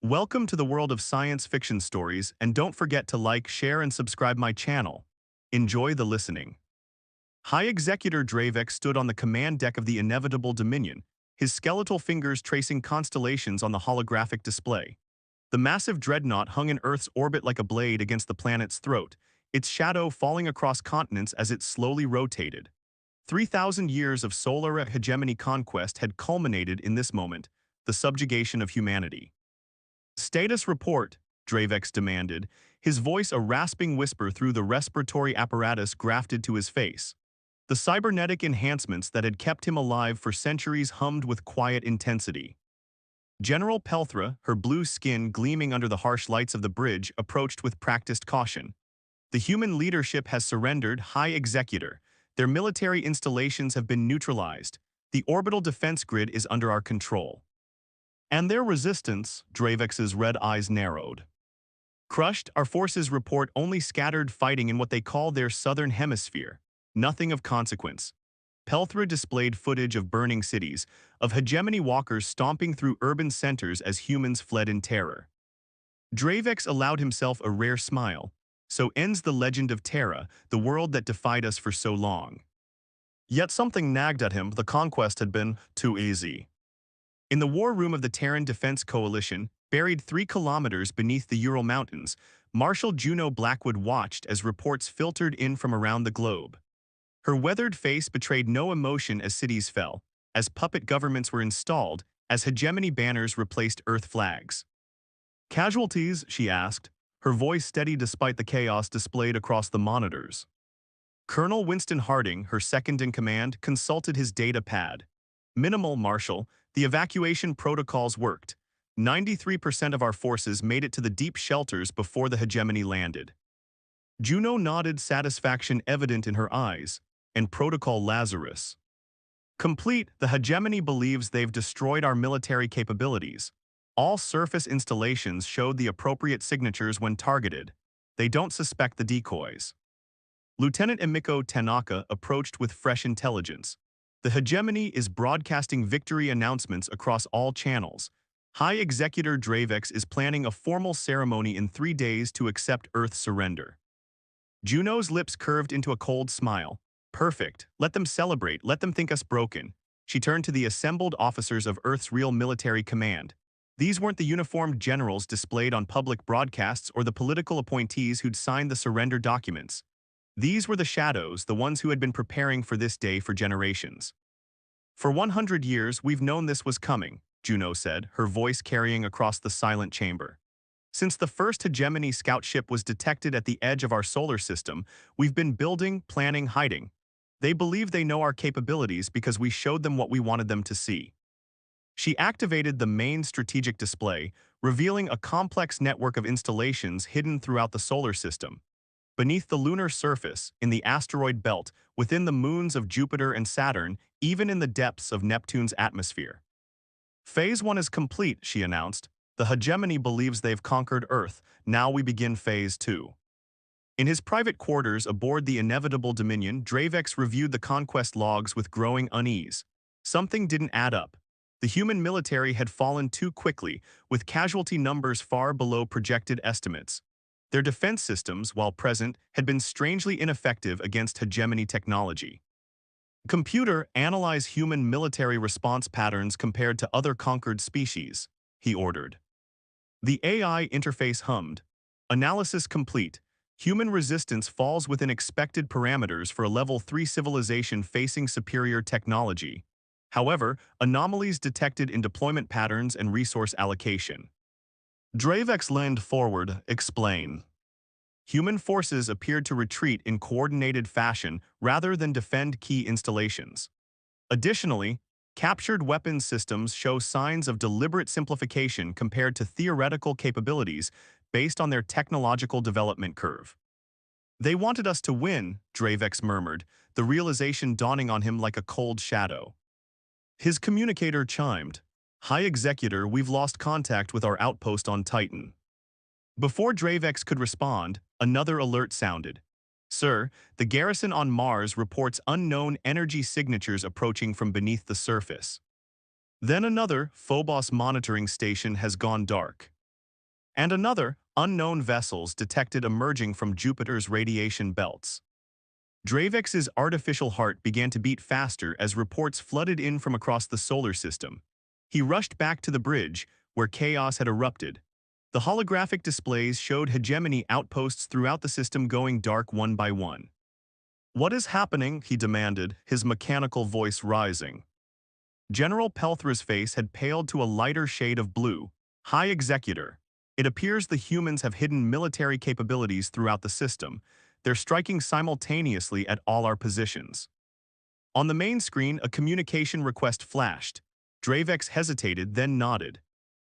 Welcome to the world of science fiction stories, and don't forget to like, share, and subscribe my channel. Enjoy the listening. High Executor Dravek stood on the command deck of the inevitable Dominion, his skeletal fingers tracing constellations on the holographic display. The massive dreadnought hung in Earth's orbit like a blade against the planet's throat, its shadow falling across continents as it slowly rotated. 3,000 years of solar hegemony conquest had culminated in this moment, the subjugation of humanity. Status report, Dravex demanded, his voice a rasping whisper through the respiratory apparatus grafted to his face. The cybernetic enhancements that had kept him alive for centuries hummed with quiet intensity. General Pelthra, her blue skin gleaming under the harsh lights of the bridge, approached with practiced caution. The human leadership has surrendered, High Executor. Their military installations have been neutralized. The orbital defense grid is under our control. And their resistance, Dravex's red eyes narrowed. Crushed, our forces report only scattered fighting in what they call their southern hemisphere. Nothing of consequence. Pelthra displayed footage of burning cities, of hegemony walkers stomping through urban centers as humans fled in terror. Dravex allowed himself a rare smile. So ends the legend of Terra, the world that defied us for so long. Yet something nagged at him. The conquest had been too easy. In the war room of the Terran Defense Coalition, buried 3 kilometers beneath the Ural Mountains, Marshal Juno Blackwood watched as reports filtered in from around the globe. Her weathered face betrayed no emotion as cities fell, as puppet governments were installed, as hegemony banners replaced Earth flags. Casualties, she asked, her voice steady despite the chaos displayed across the monitors. Colonel Winston Harding, her second-in-command, consulted his data pad. Minimal, Marshal. The evacuation protocols worked. 93% of our forces made it to the deep shelters before the hegemony landed. Juno nodded, satisfaction evident in her eyes, and Protocol Lazarus. Complete, the hegemony believes they've destroyed our military capabilities. All surface installations showed the appropriate signatures when targeted. They don't suspect the decoys. Lieutenant Emiko Tanaka approached with fresh intelligence. The hegemony is broadcasting victory announcements across all channels. High Executor Dravex is planning a formal ceremony in 3 days to accept Earth's surrender. Juno's lips curved into a cold smile. Perfect. Let them celebrate. Let them think us broken. She turned to the assembled officers of Earth's real military command. These weren't the uniformed generals displayed on public broadcasts or the political appointees who'd signed the surrender documents. These were the shadows, the ones who had been preparing for this day for generations. For 100 years, we've known this was coming, Juno said, her voice carrying across the silent chamber. Since the first hegemony scout ship was detected at the edge of our solar system, we've been building, planning, hiding. They believe they know our capabilities because we showed them what we wanted them to see. She activated the main strategic display, revealing a complex network of installations hidden throughout the solar system. Beneath the lunar surface, in the asteroid belt, within the moons of Jupiter and Saturn, even in the depths of Neptune's atmosphere. Phase 1 is complete, she announced. The hegemony believes they've conquered Earth. Now we begin Phase 2. In his private quarters aboard the inevitable Dominion, Dravex reviewed the conquest logs with growing unease. Something didn't add up. The human military had fallen too quickly, with casualty numbers far below projected estimates. Their defense systems, while present, had been strangely ineffective against hegemony technology. Computer, analyze human military response patterns compared to other conquered species, he ordered. The AI interface hummed. Analysis complete. Human resistance falls within expected parameters for a Level 3 civilization facing superior technology. However, anomalies detected in deployment patterns and resource allocation. Dravex leaned forward, explain. Human forces appeared to retreat in coordinated fashion rather than defend key installations. Additionally, captured weapons systems show signs of deliberate simplification compared to theoretical capabilities based on their technological development curve. They wanted us to win, Dravex murmured, the realization dawning on him like a cold shadow. His communicator chimed. High Executor, we've lost contact with our outpost on Titan. Before Dravex could respond, another alert sounded. Sir, the garrison on Mars reports unknown energy signatures approaching from beneath the surface. Then another, Phobos monitoring station has gone dark. and another, unknown vessels detected emerging from Jupiter's radiation belts. Dravex's artificial heart began to beat faster as reports flooded in from across the solar system. He rushed back to the bridge, where chaos had erupted. The holographic displays showed hegemony outposts throughout the system going dark one by one. "What is happening?" he demanded, his mechanical voice rising. General Pelthra's face had paled to a lighter shade of blue. "High Executor, it appears the humans have hidden military capabilities throughout the system. They're striking simultaneously at all our positions." On the main screen, a communication request flashed. Dravex hesitated, then nodded.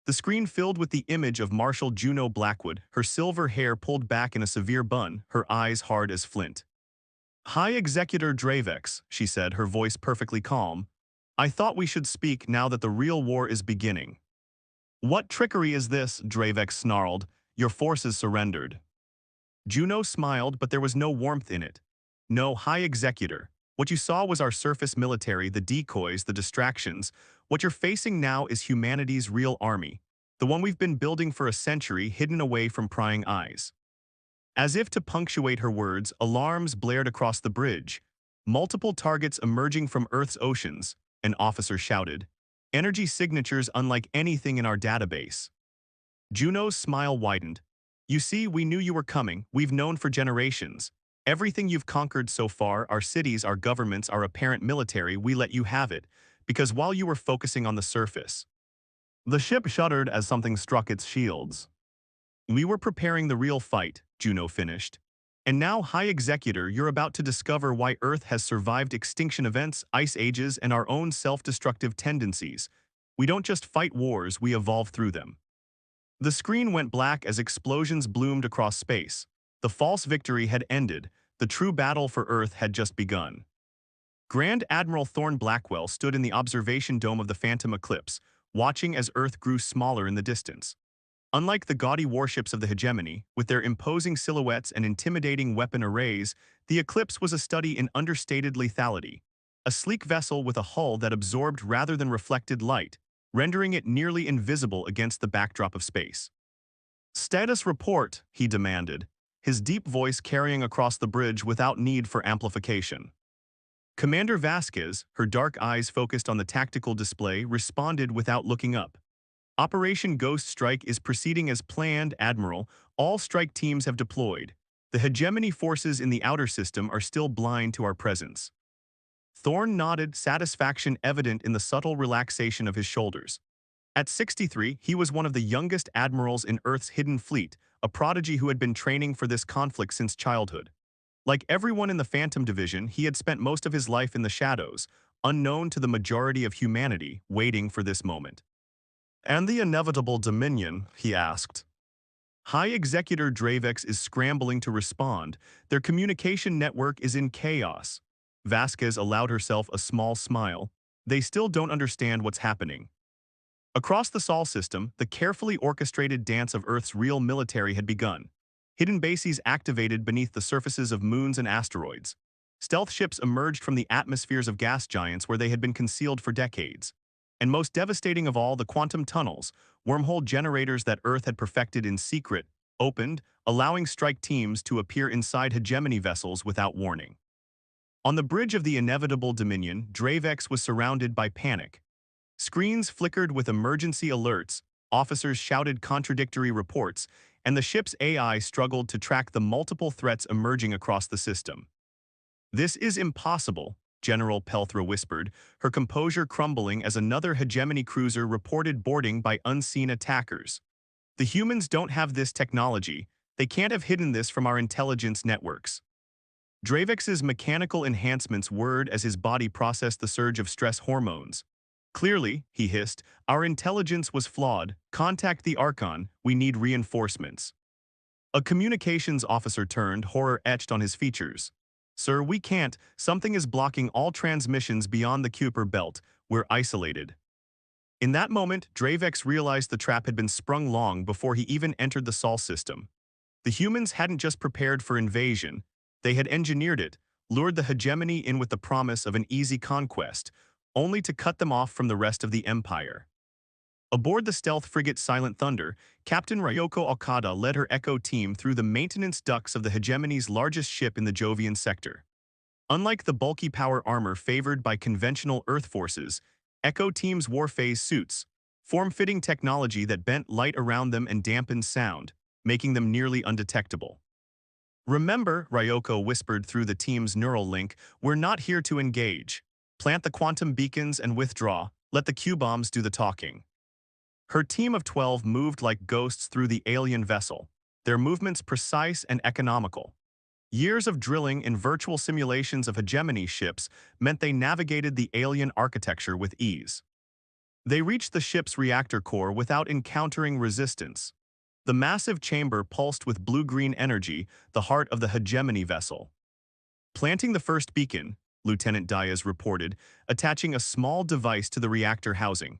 The screen filled with the image of Marshal Juno Blackwood, her silver hair pulled back in a severe bun, her eyes hard as flint. "High Executor Dravex," she said, her voice perfectly calm. "I thought we should speak now that the real war is beginning." "What trickery is this?" Dravex snarled. "Your forces surrendered." Juno smiled, but there was no warmth in it. "No, High Executor. What you saw was our surface military, the decoys, the distractions. What you're facing now is humanity's real army, the one we've been building for a century, hidden away from prying eyes." As if to punctuate her words, alarms blared across the bridge. "Multiple targets emerging from Earth's oceans," an officer shouted. "Energy signatures unlike anything in our database." Juno's smile widened. "You see, we knew you were coming. We've known for generations. Everything you've conquered so far, our cities, our governments, our apparent military, we let you have it, because while you were focusing on the surface." The ship shuddered as something struck its shields. "We were preparing the real fight," Juno finished. "And now, High Executor, you're about to discover why Earth has survived extinction events, ice ages, and our own self-destructive tendencies. We don't just fight wars, we evolve through them." The screen went black as explosions bloomed across space. The false victory had ended. The true battle for Earth had just begun. Grand Admiral Thorne Blackwell stood in the observation dome of the Phantom Eclipse, watching as Earth grew smaller in the distance. Unlike the gaudy warships of the hegemony, with their imposing silhouettes and intimidating weapon arrays, the Eclipse was a study in understated lethality. A sleek vessel with a hull that absorbed rather than reflected light, rendering it nearly invisible against the backdrop of space. "Status report," he demanded, his deep voice carrying across the bridge without need for amplification. Commander Vasquez, her dark eyes focused on the tactical display, responded without looking up. "Operation Ghost Strike is proceeding as planned, Admiral. All strike teams have deployed. The hegemony forces in the outer system are still blind to our presence." Thorne nodded, satisfaction evident in the subtle relaxation of his shoulders. At 63, he was one of the youngest admirals in Earth's hidden fleet, a prodigy who had been training for this conflict since childhood. Like everyone in the Phantom Division, he had spent most of his life in the shadows, unknown to the majority of humanity, waiting for this moment. "And the inevitable Dominion?" he asked. High Executor Dravex is scrambling to respond. Their communication network is in chaos. Vasquez allowed herself a small smile. "They still don't understand what's happening." Across the Sol system, the carefully orchestrated dance of Earth's real military had begun. Hidden bases activated beneath the surfaces of moons and asteroids. Stealth ships emerged from the atmospheres of gas giants where they had been concealed for decades. And most devastating of all, the quantum tunnels, wormhole generators that Earth had perfected in secret, opened, allowing strike teams to appear inside hegemony vessels without warning. On the bridge of the inevitable Dominion, Dravex was surrounded by panic. Screens flickered with emergency alerts, officers shouted contradictory reports, and the ship's AI struggled to track the multiple threats emerging across the system. "This is impossible," General Pelthra whispered, her composure crumbling as another hegemony cruiser reported boarding by unseen attackers. "The humans don't have this technology. They can't have hidden this from our intelligence networks." Dravex's mechanical enhancements whirred as his body processed the surge of stress hormones. "Clearly," he hissed, "our intelligence was flawed. Contact the Archon. We need reinforcements." A communications officer turned, horror etched on his features. "Sir, we can't. Something is blocking all transmissions beyond the Kuiper belt. We're isolated." In that moment, Dravex realized the trap had been sprung long before he even entered the Sol system. The humans hadn't just prepared for invasion. They had engineered it, lured the hegemony in with the promise of an easy conquest, only to cut them off from the rest of the empire. Aboard the stealth frigate Silent Thunder, Captain Ryoko Okada led her Echo team through the maintenance ducts of the hegemony's largest ship in the Jovian sector. Unlike the bulky power armor favored by conventional Earth forces, Echo Team's warphase suits, form-fitting technology that bent light around them and dampened sound, making them nearly undetectable. "Remember," Ryoko whispered through the team's neural link, "we're not here to engage. Plant the quantum beacons and withdraw. Let the Q-bombs do the talking." Her team of 12 moved like ghosts through the alien vessel, their movements precise and economical. Years of drilling in virtual simulations of hegemony ships meant they navigated the alien architecture with ease. They reached the ship's reactor core without encountering resistance. The massive chamber pulsed with blue-green energy, the heart of the hegemony vessel. Planting the first beacon, Lieutenant Diaz reported, attaching a small device to the reactor housing.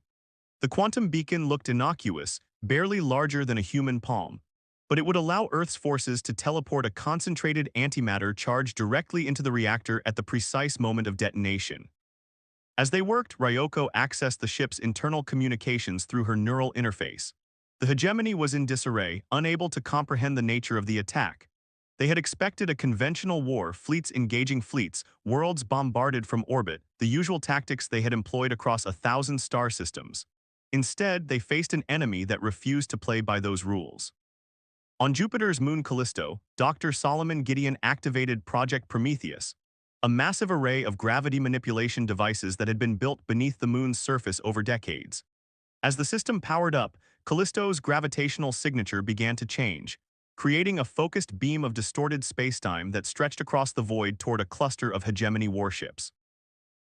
The quantum beacon looked innocuous, barely larger than a human palm, but it would allow Earth's forces to teleport a concentrated antimatter charge directly into the reactor at the precise moment of detonation. As they worked, Ryoko accessed the ship's internal communications through her neural interface. The hegemony was in disarray, unable to comprehend the nature of the attack. They had expected a conventional war, fleets engaging fleets, worlds bombarded from orbit, the usual tactics they had employed across 1,000 star systems. Instead, they faced an enemy that refused to play by those rules. On Jupiter's moon Callisto, Dr. Solomon Gideon activated Project Prometheus, a massive array of gravity manipulation devices that had been built beneath the moon's surface over decades. As the system powered up, Callisto's gravitational signature began to change, creating a focused beam of distorted spacetime that stretched across the void toward a cluster of hegemony warships.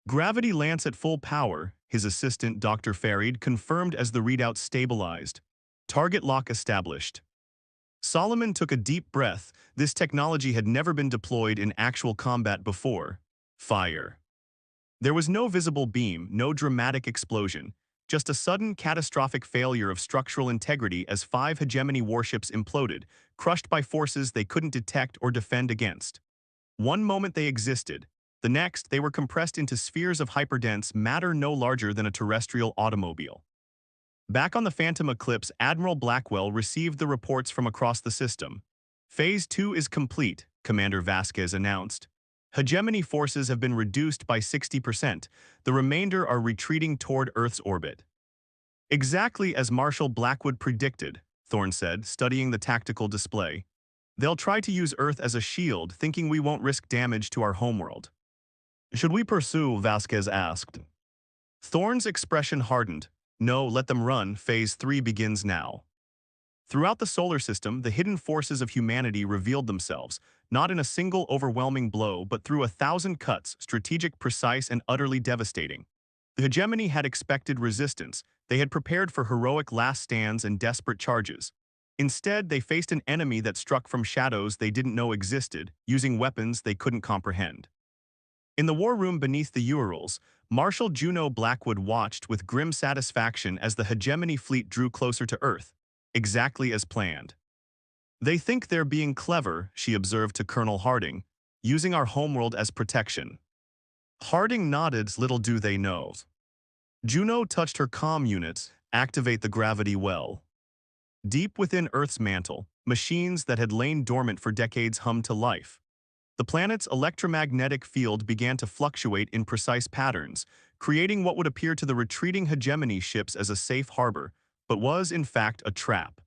"Gravity Lance at full power," his assistant Dr. Farid confirmed as the readout stabilized. "Target lock established." Solomon took a deep breath. This technology had never been deployed in actual combat before. Fire. There was no visible beam, no dramatic explosion, just a sudden catastrophic failure of structural integrity as 5 hegemony warships imploded, crushed by forces they couldn't detect or defend against. One moment they existed. The next, they were compressed into spheres of hyperdense matter no larger than a terrestrial automobile. Back on the Phantom Eclipse, Admiral Blackwell received the reports from across the system. "Phase 2 is complete," Commander Vasquez announced. "Hegemony forces have been reduced by 60%. The remainder are retreating toward Earth's orbit." "Exactly as Marshal Blackwood predicted," Thorne said, studying the tactical display. "They'll try to use Earth as a shield, thinking we won't risk damage to our homeworld." "Should we pursue?" Vasquez asked. Thorne's expression hardened. "No, let them run. Phase 3 begins now." Throughout the solar system, the hidden forces of humanity revealed themselves, not in a single overwhelming blow, but through 1,000 cuts, strategic, precise, and utterly devastating. The hegemony had expected resistance. They had prepared for heroic last stands and desperate charges. Instead, they faced an enemy that struck from shadows they didn't know existed, using weapons they couldn't comprehend. In the war room beneath the Urals, Marshal Juno Blackwood watched with grim satisfaction as the hegemony fleet drew closer to Earth, exactly as planned. "They think they're being clever," she observed to Colonel Harding, "using our homeworld as protection." Harding nodded. "Little do they know." Juno touched her comm units. "Activate the gravity well." Deep within Earth's mantle, machines that had lain dormant for decades hummed to life. The planet's electromagnetic field began to fluctuate in precise patterns, creating what would appear to the retreating hegemony ships as a safe harbor, but was, in fact, a trap.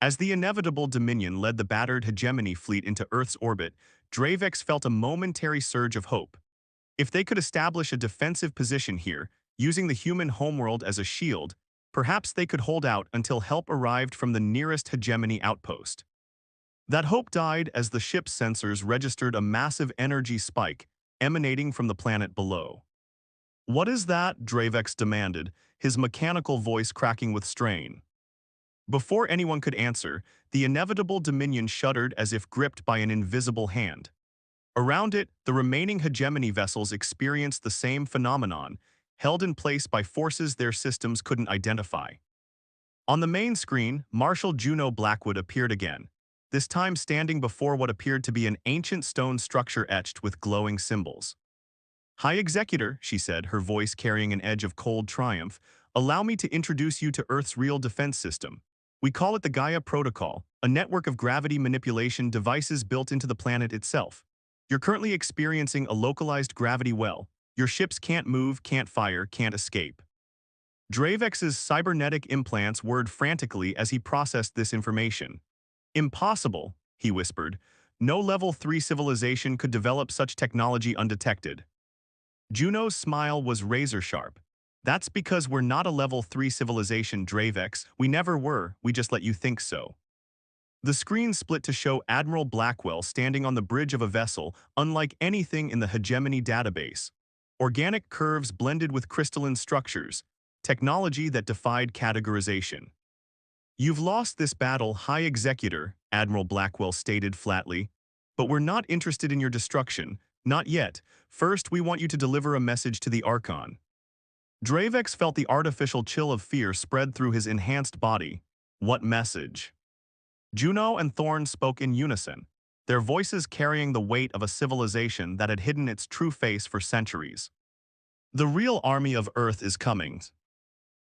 As the inevitable Dominion led the battered hegemony fleet into Earth's orbit, Dravex felt a momentary surge of hope. If they could establish a defensive position here, using the human homeworld as a shield, perhaps they could hold out until help arrived from the nearest hegemony outpost. That hope died as the ship's sensors registered a massive energy spike emanating from the planet below. "What is that?" Dravex demanded, his mechanical voice cracking with strain. Before anyone could answer, the inevitable Dominion shuddered as if gripped by an invisible hand. Around it, the remaining hegemony vessels experienced the same phenomenon, held in place by forces their systems couldn't identify. On the main screen, Marshal Juno Blackwood appeared again, this time standing before what appeared to be an ancient stone structure etched with glowing symbols. "High Executor," she said, her voice carrying an edge of cold triumph, Allow me to introduce you to Earth's real defense system. We call it the Gaia Protocol, a network of gravity manipulation devices built into the planet itself. You're currently experiencing a localized gravity well. Your ships can't move, can't fire, can't escape. Dravex's cybernetic implants whirred frantically as he processed this information. Impossible, he whispered. No level 3 civilization could develop such technology undetected. Juno's smile was razor-sharp. That's because we're not a level 3 civilization, Dravex. We never were, we just let you think so. The screen split to show Admiral Blackwell standing on the bridge of a vessel unlike anything in the hegemony database. Organic curves blended with crystalline structures, technology that defied categorization. You've lost this battle, High Executor, Admiral Blackwell stated flatly. But we're not interested in your destruction. Not yet. First, we want you to deliver a message to the Archon. Dravex felt the artificial chill of fear spread through his enhanced body. What message? Juno and Thorn spoke in unison, their voices carrying the weight of a civilization that had hidden its true face for centuries. The real army of Earth is coming.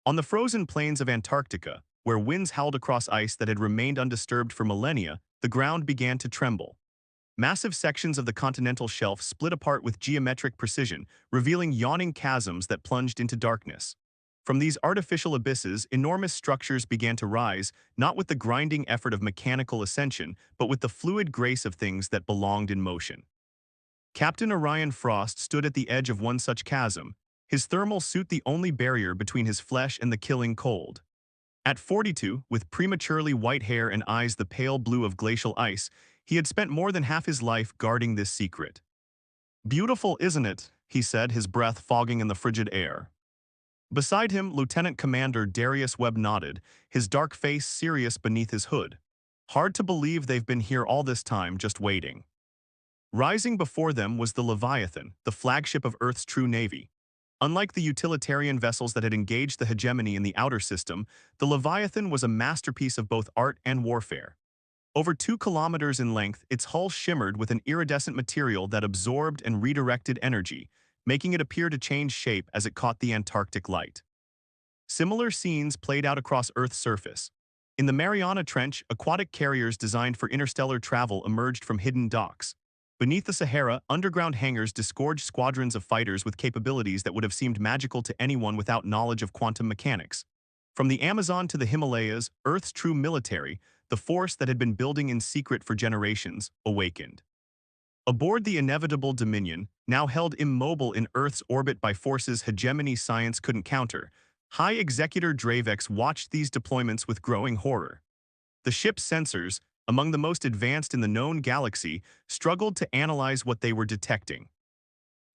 On the frozen plains of Antarctica, where winds howled across ice that had remained undisturbed for millennia, the ground began to tremble. Massive sections of the continental shelf split apart with geometric precision, revealing yawning chasms that plunged into darkness. From these artificial abysses, enormous structures began to rise, not with the grinding effort of mechanical ascension, but with the fluid grace of things that belonged in motion. Captain Orion Frost stood at the edge of one such chasm, his thermal suit the only barrier between his flesh and the killing cold. At 42, with prematurely white hair and eyes the pale blue of glacial ice, he had spent more than half his life guarding this secret. "Beautiful, isn't it?" he said, his breath fogging in the frigid air. Beside him, Lieutenant Commander Darius Webb nodded, his dark face serious beneath his hood. Hard to believe they've been here all this time, just waiting. Rising before them was the Leviathan, the flagship of Earth's true navy. Unlike the utilitarian vessels that had engaged the hegemony in the outer system, the Leviathan was a masterpiece of both art and warfare. Over 2 kilometers in length, its hull shimmered with an iridescent material that absorbed and redirected energy, making it appear to change shape as it caught the Antarctic light. Similar scenes played out across Earth's surface. In the Mariana Trench, aquatic carriers designed for interstellar travel emerged from hidden docks. Beneath the Sahara, underground hangars disgorged squadrons of fighters with capabilities that would have seemed magical to anyone without knowledge of quantum mechanics. From the Amazon to the Himalayas, Earth's true military, the force that had been building in secret for generations, awakened. Aboard the inevitable Dominion, now held immobile in Earth's orbit by forces hegemony science couldn't counter, High Executor Dravex watched these deployments with growing horror. The ship's sensors, among the most advanced in the known galaxy, struggled to analyze what they were detecting.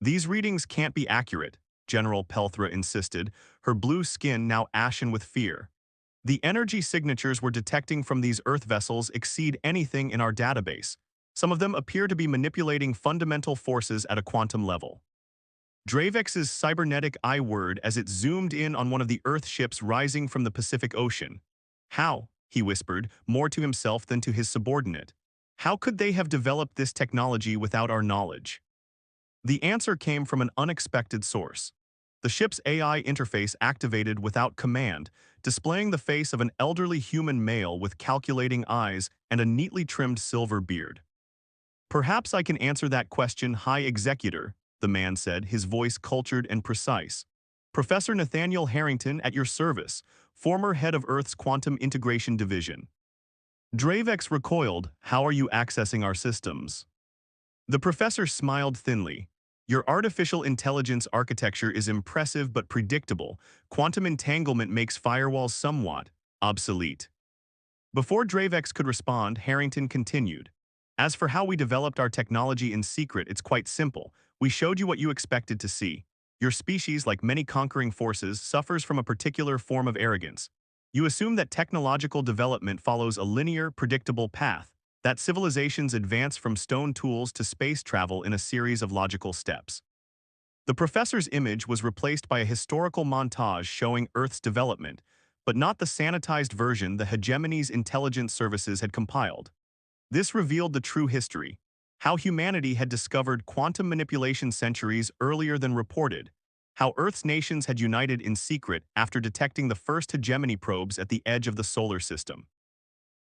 "These readings can't be accurate," General Pelthra insisted, her blue skin now ashen with fear. "The energy signatures we're detecting from these Earth vessels exceed anything in our database. Some of them appear to be manipulating fundamental forces at a quantum level." Dravex's cybernetic eye whirred as it zoomed in on one of the Earth ships rising from the Pacific Ocean. "How?" he whispered, more to himself than to his subordinate. "How could they have developed this technology without our knowledge?" The answer came from an unexpected source. The ship's AI interface activated without command, displaying the face of an elderly human male with calculating eyes and a neatly trimmed silver beard. "Perhaps I can answer that question, High Executor," the man said, his voice cultured and precise. "Professor Nathaniel Harrington at your service, former head of Earth's Quantum Integration Division." Dravex recoiled. "How are you accessing our systems?" The professor smiled thinly. "Your artificial intelligence architecture is impressive but predictable. Quantum entanglement makes firewalls somewhat obsolete." Before Dravex could respond, Harrington continued. "As for how we developed our technology in secret, it's quite simple. We showed you what you expected to see. Your species, like many conquering forces, suffers from a particular form of arrogance. You assume that technological development follows a linear, predictable path, that civilizations advance from stone tools to space travel in a series of logical steps." The professor's image was replaced by a historical montage showing Earth's development, but not the sanitized version the hegemony's intelligence services had compiled. This revealed the true history, how humanity had discovered quantum manipulation centuries earlier than reported, how Earth's nations had united in secret after detecting the first hegemony probes at the edge of the solar system.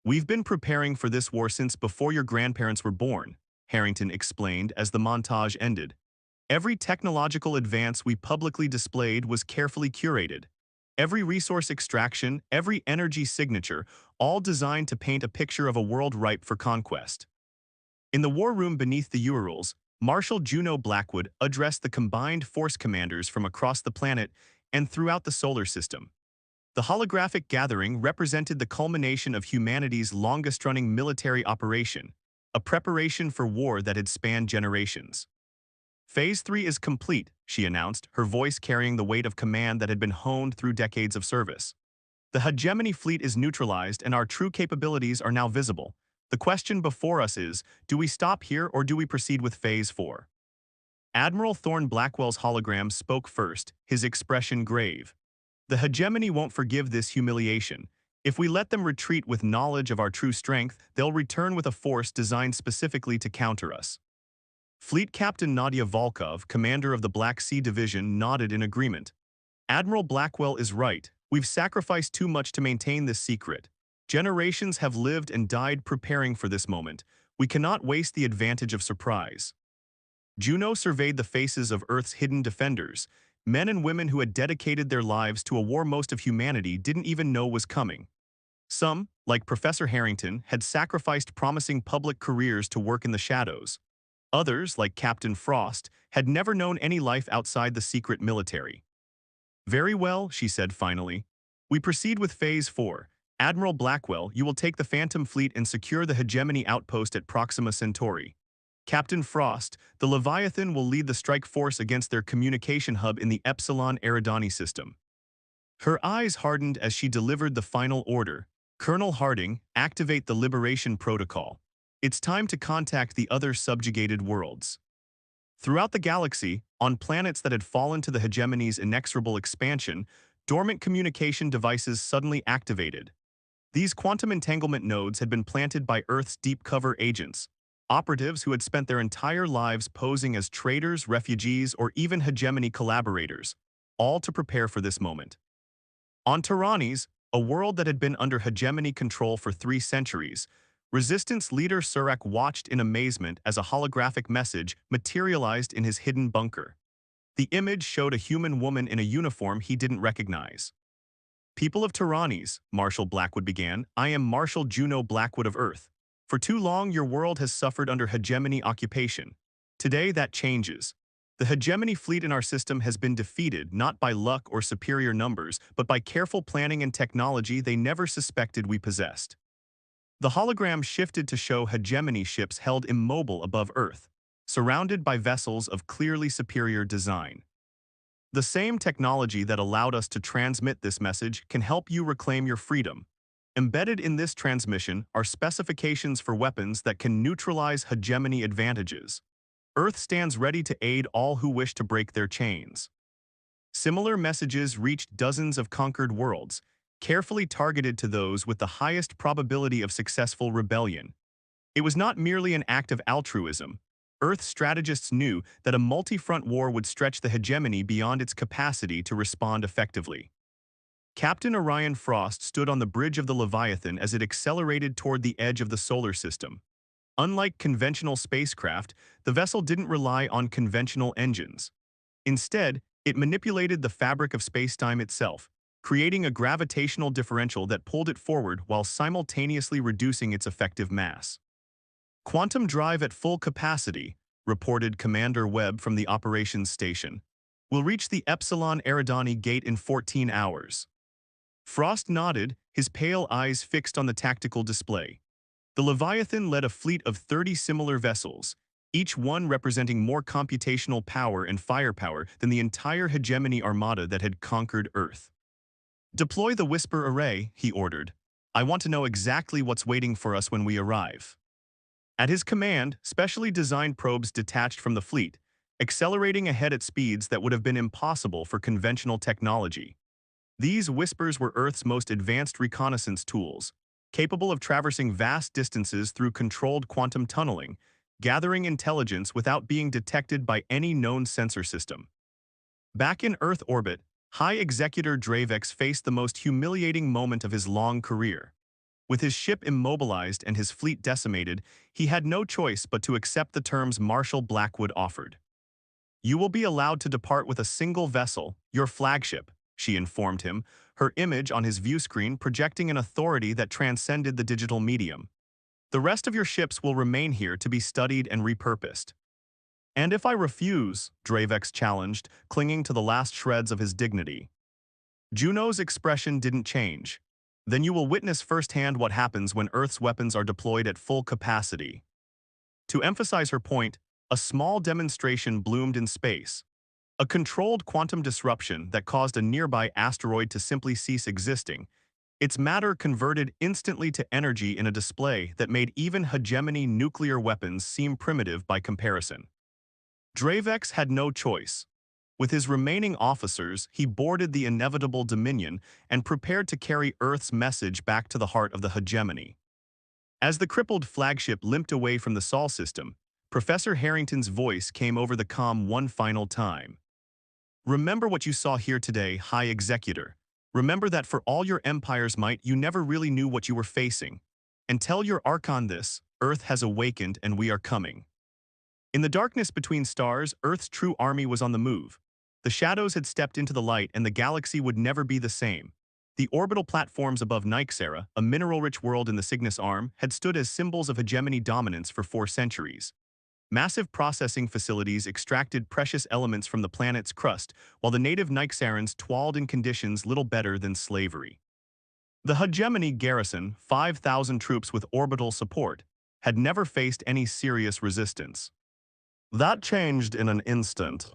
"We've been preparing for this war since before your grandparents were born," Harrington explained as the montage ended. "Every technological advance we publicly displayed was carefully curated. Every resource extraction, every energy signature, all designed to paint a picture of a world ripe for conquest." In the war room beneath the Urals, Marshal Juno Blackwood addressed the combined force commanders from across the planet and throughout the solar system. The holographic gathering represented the culmination of humanity's longest-running military operation, a preparation for war that had spanned generations. "Phase 3 is complete," she announced, her voice carrying the weight of command that had been honed through decades of service. "The hegemony fleet is neutralized and our true capabilities are now visible. The question before us is, do we stop here or do we proceed with Phase 4? Admiral Thorne Blackwell's hologram spoke first, his expression grave. "The hegemony won't forgive this humiliation. If we let them retreat with knowledge of our true strength, they'll return with a force designed specifically to counter us." Fleet Captain Nadia Volkov, commander of the Black Sea Division, nodded in agreement. "Admiral Blackwell is right. We've sacrificed too much to maintain this secret. Generations have lived and died preparing for this moment. We cannot waste the advantage of surprise." Juno surveyed the faces of Earth's hidden defenders, men and women who had dedicated their lives to a war most of humanity didn't even know was coming. Some, like Professor Harrington, had sacrificed promising public careers to work in the shadows. Others, like Captain Frost, had never known any life outside the secret military. "Very well," she said finally. "We proceed with Phase 4. Admiral Blackwell, you will take the Phantom Fleet and secure the hegemony outpost at Proxima Centauri. Captain Frost, the Leviathan will lead the strike force against their communication hub in the Epsilon Eridani system." Her eyes hardened as she delivered the final order. "Colonel Harding, activate the Liberation Protocol. It's time to contact the other subjugated worlds." Throughout the galaxy, on planets that had fallen to the hegemony's inexorable expansion, dormant communication devices suddenly activated. These quantum entanglement nodes had been planted by Earth's deep cover agents, operatives who had spent their entire lives posing as traitors, refugees, or even hegemony collaborators, all to prepare for this moment. On Tyrannis, a world that had been under hegemony control for 3 centuries, Resistance leader Surak watched in amazement as a holographic message materialized in his hidden bunker. The image showed a human woman in a uniform he didn't recognize. "People of Tyrannis," Marshal Blackwood began, "I am Marshal Juno Blackwood of Earth. For too long your world has suffered under hegemony occupation. Today that changes. The hegemony fleet in our system has been defeated not by luck or superior numbers, but by careful planning and technology they never suspected we possessed." The hologram shifted to show hegemony ships held immobile above Earth, surrounded by vessels of clearly superior design. "The same technology that allowed us to transmit this message can help you reclaim your freedom. Embedded in this transmission are specifications for weapons that can neutralize hegemony advantages. Earth stands ready to aid all who wish to break their chains." Similar messages reached dozens of conquered worlds, carefully targeted to those with the highest probability of successful rebellion. It was not merely an act of altruism. Earth strategists knew that a multi-front war would stretch the hegemony beyond its capacity to respond effectively. Captain Orion Frost stood on the bridge of the Leviathan as it accelerated toward the edge of the solar system. Unlike conventional spacecraft, the vessel didn't rely on conventional engines. Instead, it manipulated the fabric of spacetime itself, creating a gravitational differential that pulled it forward while simultaneously reducing its effective mass. "Quantum drive at full capacity," reported Commander Webb from the operations station. "We'll reach the Epsilon Eridani gate in 14 hours. Frost nodded, his pale eyes fixed on the tactical display. The Leviathan led a fleet of 30 similar vessels, each one representing more computational power and firepower than the entire hegemony armada that had conquered Earth. "Deploy the Whisper Array," he ordered. "I want to know exactly what's waiting for us when we arrive." At his command, specially designed probes detached from the fleet, accelerating ahead at speeds that would have been impossible for conventional technology. These Whispers were Earth's most advanced reconnaissance tools, capable of traversing vast distances through controlled quantum tunneling, gathering intelligence without being detected by any known sensor system. Back in Earth orbit, High Executor Dravex faced the most humiliating moment of his long career. With his ship immobilized and his fleet decimated, he had no choice but to accept the terms Marshal Blackwood offered. "You will be allowed to depart with a single vessel, your flagship," she informed him, her image on his viewscreen projecting an authority that transcended the digital medium. "The rest of your ships will remain here to be studied and repurposed." "And if I refuse?" Dravex challenged, clinging to the last shreds of his dignity. Juno's expression didn't change. "Then you will witness firsthand what happens when Earth's weapons are deployed at full capacity." To emphasize her point, a small demonstration bloomed in space. A controlled quantum disruption that caused a nearby asteroid to simply cease existing. Its matter converted instantly to energy in a display that made even hegemony nuclear weapons seem primitive by comparison. Dravex had no choice. With his remaining officers, he boarded the inevitable Dominion and prepared to carry Earth's message back to the heart of the hegemony. As the crippled flagship limped away from the Sol system, Professor Harrington's voice came over the comm one final time. "Remember what you saw here today, High Executor. Remember that for all your empire's might, you never really knew what you were facing. And tell your Archon this: Earth has awakened and we are coming." In the darkness between stars, Earth's true army was on the move. The shadows had stepped into the light and the galaxy would never be the same. The orbital platforms above Nixera, a mineral-rich world in the Cygnus Arm, had stood as symbols of hegemony dominance for 4 centuries. Massive processing facilities extracted precious elements from the planet's crust, while the native Nixerans toiled in conditions little better than slavery. The hegemony garrison, 5,000 troops with orbital support, had never faced any serious resistance. That changed in an instant.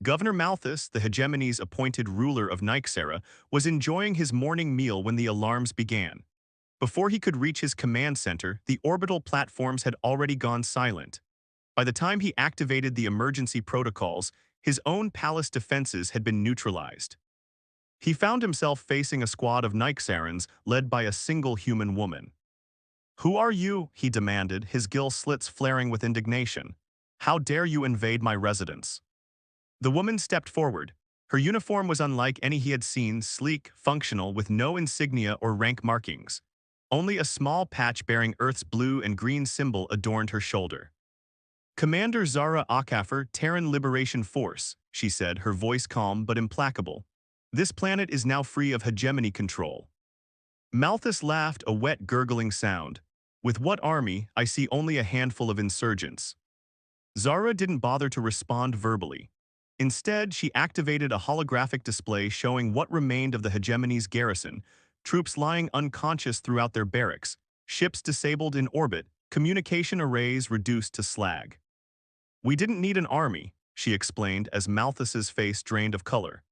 Governor Malthus, the hegemony's appointed ruler of Nixera, was enjoying his morning meal when the alarms began. Before he could reach his command center, the orbital platforms had already gone silent. By the time he activated the emergency protocols, his own palace defenses had been neutralized. He found himself facing a squad of Nixerans led by a single human woman. "Who are you?" he demanded, his gill slits flaring with indignation. "How dare you invade my residence?" The woman stepped forward. Her uniform was unlike any he had seen, sleek, functional, with no insignia or rank markings. Only a small patch bearing Earth's blue and green symbol adorned her shoulder. "Commander Zara Akafer, Terran Liberation Force," she said, her voice calm but implacable. "This planet is now free of hegemony control." Malthus laughed, a wet, gurgling sound. "With what army? I see only a handful of insurgents." Zara didn't bother to respond verbally. Instead, she activated a holographic display showing what remained of the hegemony's garrison, troops lying unconscious throughout their barracks, ships disabled in orbit, communication arrays reduced to slag. "We didn't need an army," she explained as Malthus's face drained of color.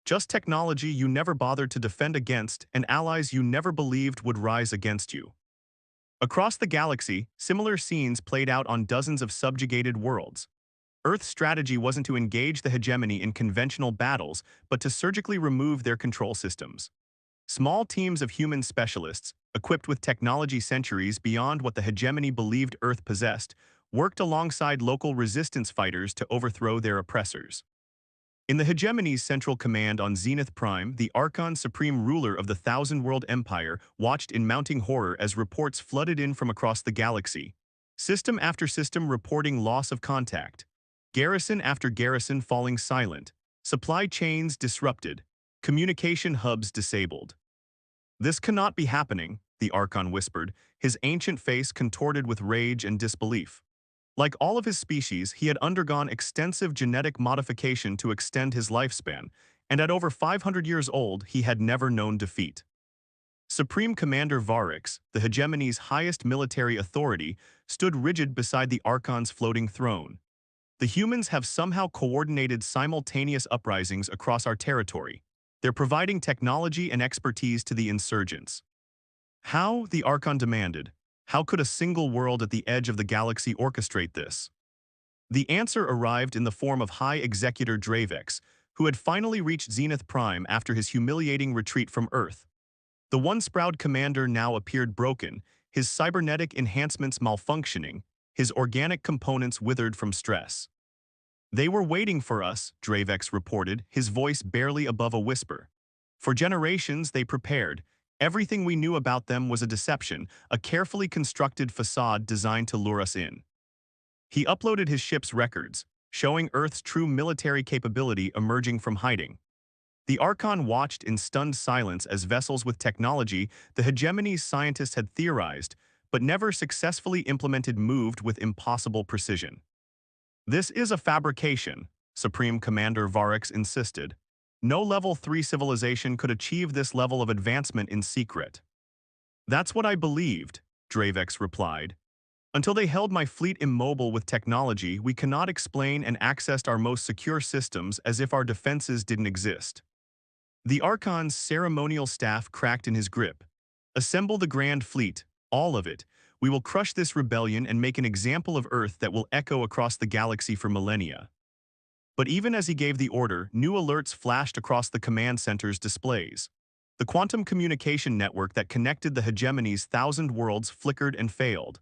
"Just technology you never bothered to defend against and allies you never believed would rise against you." Across the galaxy, similar scenes played out on dozens of subjugated worlds. Earth's strategy wasn't to engage the hegemony in conventional battles, but to surgically remove their control systems. Small teams of human specialists, equipped with technology centuries beyond what the hegemony believed Earth possessed, worked alongside local resistance fighters to overthrow their oppressors. In the hegemony's central command on Zenith Prime, the Archon, supreme ruler of the Thousand-World Empire, watched in mounting horror as reports flooded in from across the galaxy. System after system reporting loss of contact. Garrison after garrison falling silent. Supply chains disrupted. Communication hubs disabled. "This cannot be happening," the Archon whispered, his ancient face contorted with rage and disbelief. Like all of his species, he had undergone extensive genetic modification to extend his lifespan, and at over 500 years old, he had never known defeat. Supreme Commander Varix, the hegemony's highest military authority, stood rigid beside the Archon's floating throne. "The humans have somehow coordinated simultaneous uprisings across our territory. They're providing technology and expertise to the insurgents." "How?" the Archon demanded. "How could a single world at the edge of the galaxy orchestrate this?" The answer arrived in the form of High Executor Dravex, who had finally reached Zenith Prime after his humiliating retreat from Earth. The once-proud commander now appeared broken, his cybernetic enhancements malfunctioning, his organic components withered from stress. They were waiting for us, Dravex reported, his voice barely above a whisper. For generations, they prepared. Everything we knew about them was a deception, a carefully constructed facade designed to lure us in. He uploaded his ship's records, showing Earth's true military capability emerging from hiding. The Archon watched in stunned silence as vessels with technology the hegemony's scientists had theorized, but never successfully implemented moved with impossible precision. This is a fabrication, Supreme Commander Varix insisted. No Level 3 civilization could achieve this level of advancement in secret. That's what I believed, Dravex replied. Until they held my fleet immobile with technology, we cannot explain and access our most secure systems as if our defenses didn't exist. The Archon's ceremonial staff cracked in his grip. Assemble the Grand Fleet, all of it. We will crush this rebellion and make an example of Earth that will echo across the galaxy for millennia. But even as he gave the order, new alerts flashed across the command center's displays. The quantum communication network that connected the hegemony's 1,000 worlds flickered and failed.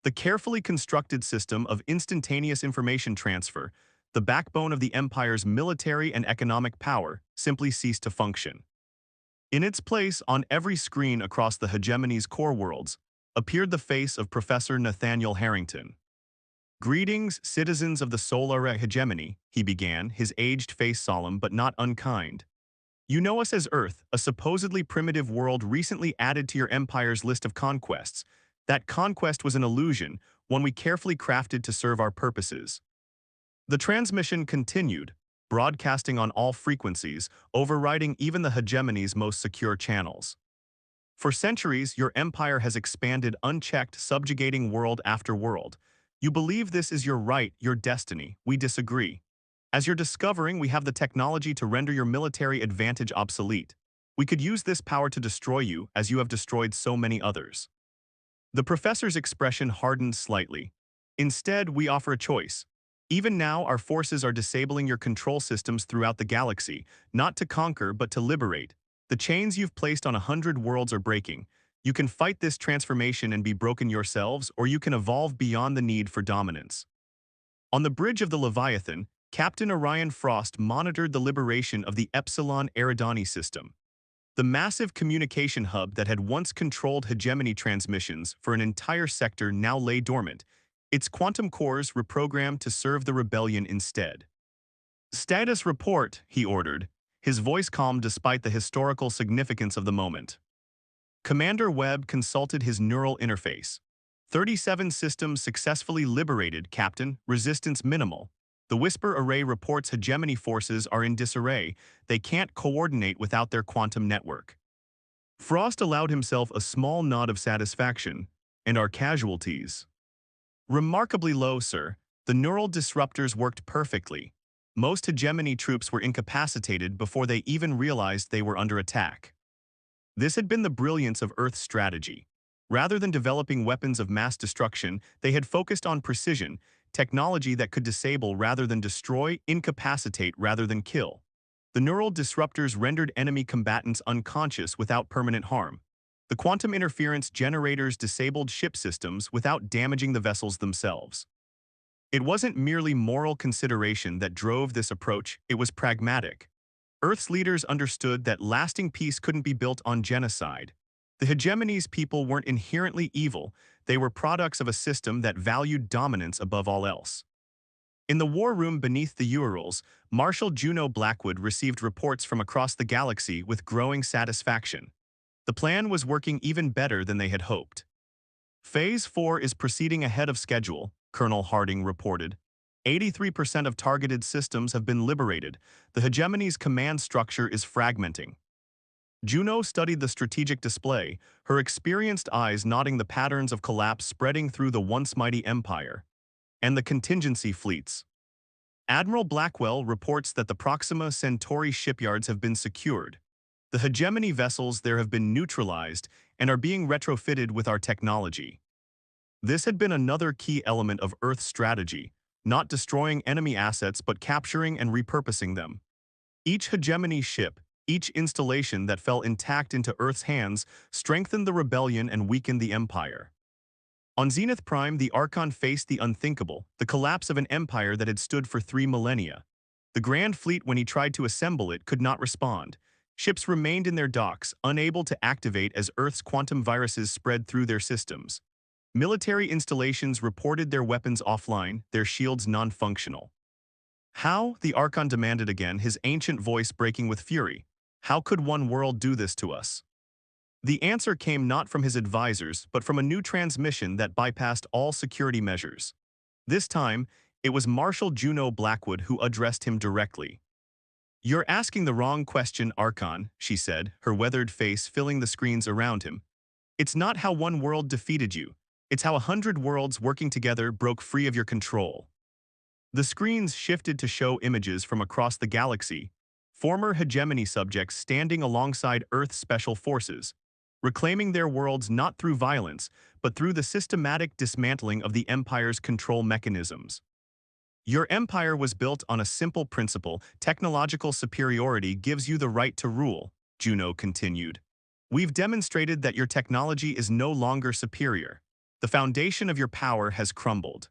The carefully constructed system of instantaneous information transfer, the backbone of the Empire's military and economic power, simply ceased to function. In its place, on every screen across the hegemony's core worlds, appeared the face of Professor Nathaniel Harrington. "Greetings, citizens of the solar hegemony," he began, his aged face solemn but not unkind. "You know us as Earth, a supposedly primitive world recently added to your Empire's list of conquests. That conquest was an illusion, one we carefully crafted to serve our purposes." The transmission continued, broadcasting on all frequencies, overriding even the hegemony's most secure channels. "For centuries, your empire has expanded unchecked, subjugating world after world. You believe this is your right, your destiny. We disagree. As you're discovering, we have the technology to render your military advantage obsolete. We could use this power to destroy you, as you have destroyed so many others." The professor's expression hardened slightly. "Instead, we offer a choice. Even now, our forces are disabling your control systems throughout the galaxy, not to conquer but to liberate. The chains you've placed on 100 worlds are breaking. You can fight this transformation and be broken yourselves, or you can evolve beyond the need for dominance." On the bridge of the Leviathan, Captain Orion Frost monitored the liberation of the Epsilon Eridani system. The massive communication hub that had once controlled hegemony transmissions for an entire sector now lay dormant, its quantum cores reprogrammed to serve the rebellion instead. "Status report," he ordered, his voice calm despite the historical significance of the moment. Commander Webb consulted his neural interface. 37 systems successfully liberated, Captain, resistance minimal. The Whisper Array reports hegemony forces are in disarray. They can't coordinate without their quantum network. Frost allowed himself a small nod of satisfaction. "And our casualties?" "Remarkably low, sir. The neural disruptors worked perfectly. Most hegemony troops were incapacitated before they even realized they were under attack." This had been the brilliance of Earth's strategy. Rather than developing weapons of mass destruction, they had focused on precision, technology that could disable rather than destroy, incapacitate rather than kill. The neural disruptors rendered enemy combatants unconscious without permanent harm. The quantum interference generators disabled ship systems without damaging the vessels themselves. It wasn't merely moral consideration that drove this approach, it was pragmatic. Earth's leaders understood that lasting peace couldn't be built on genocide. The hegemony's people weren't inherently evil, they were products of a system that valued dominance above all else. In the war room beneath the Urals, Marshal Juno Blackwood received reports from across the galaxy with growing satisfaction. The plan was working even better than they had hoped. "Phase 4 is proceeding ahead of schedule," Colonel Harding reported. 83% of targeted systems have been liberated. The hegemony's command structure is fragmenting." Juno studied the strategic display, her experienced eyes noting the patterns of collapse spreading through the once mighty empire. "And the contingency fleets." Admiral Blackwell reports that the Proxima Centauri shipyards have been secured. The hegemony vessels there have been neutralized and are being retrofitted with our technology. This had been another key element of Earth's strategy, not destroying enemy assets but capturing and repurposing them. Each hegemony ship, each installation that fell intact into Earth's hands strengthened the rebellion and weakened the Empire. On Zenith Prime, the Archon faced the unthinkable, the collapse of an empire that had stood for 3 millennia. The Grand Fleet, when he tried to assemble it, could not respond. Ships remained in their docks, unable to activate as Earth's quantum viruses spread through their systems. Military installations reported their weapons offline, their shields non-functional. How? The Archon demanded again, his ancient voice breaking with fury. How could one world do this to us? The answer came not from his advisors, but from a new transmission that bypassed all security measures. This time, it was Marshal Juno Blackwood who addressed him directly. "You're asking the wrong question, Archon," she said, her weathered face filling the screens around him. "It's not how one world defeated you. It's how 100 worlds working together broke free of your control." The screens shifted to show images from across the galaxy, former hegemony subjects standing alongside Earth's special forces, reclaiming their worlds not through violence, but through the systematic dismantling of the Empire's control mechanisms. "Your empire was built on a simple principle: technological superiority gives you the right to rule," Juno continued. "We've demonstrated that your technology is no longer superior. The foundation of your power has crumbled."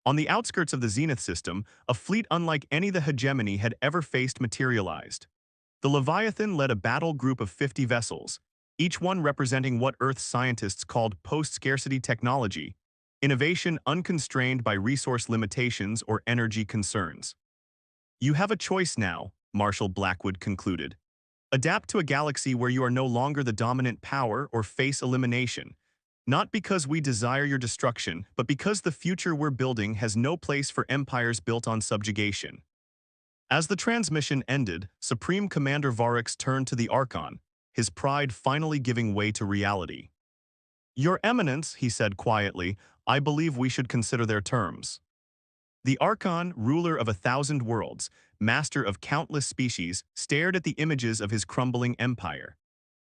On the outskirts of the Zenith system, a fleet unlike any the hegemony had ever faced materialized. The Leviathan led a battle group of 50 vessels, each one representing what Earth's scientists called post-scarcity technology, innovation unconstrained by resource limitations or energy concerns. "You have a choice now," Marshal Blackwood concluded. "Adapt to a galaxy where you are no longer the dominant power or face elimination. Not because we desire your destruction, but because the future we're building has no place for empires built on subjugation." As the transmission ended, Supreme Commander Varix turned to the Archon, his pride finally giving way to reality. "Your Eminence," he said quietly, "I believe we should consider their terms." The Archon, ruler of 1,000 worlds, master of countless species, stared at the images of his crumbling empire.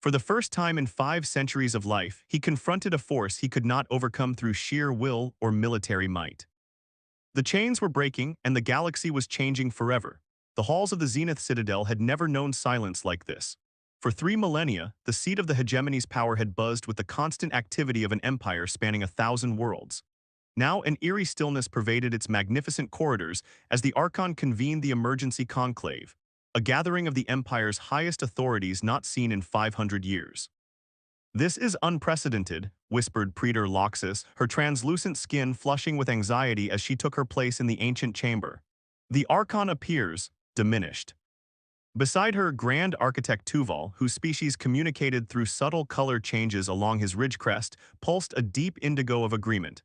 For the first time in 5 centuries of life, he confronted a force he could not overcome through sheer will or military might. The chains were breaking, and the galaxy was changing forever. The halls of the Zenith Citadel had never known silence like this. For 3 millennia, the seat of the hegemony's power had buzzed with the constant activity of an empire spanning 1,000 worlds. Now an eerie stillness pervaded its magnificent corridors as the Archon convened the emergency conclave, a gathering of the Empire's highest authorities not seen in 500 years. "This is unprecedented," whispered Praetor Loxus, her translucent skin flushing with anxiety as she took her place in the ancient chamber. The Archon appears, diminished. Beside her, Grand Architect Tuval, whose species communicated through subtle color changes along his ridge crest, pulsed a deep indigo of agreement.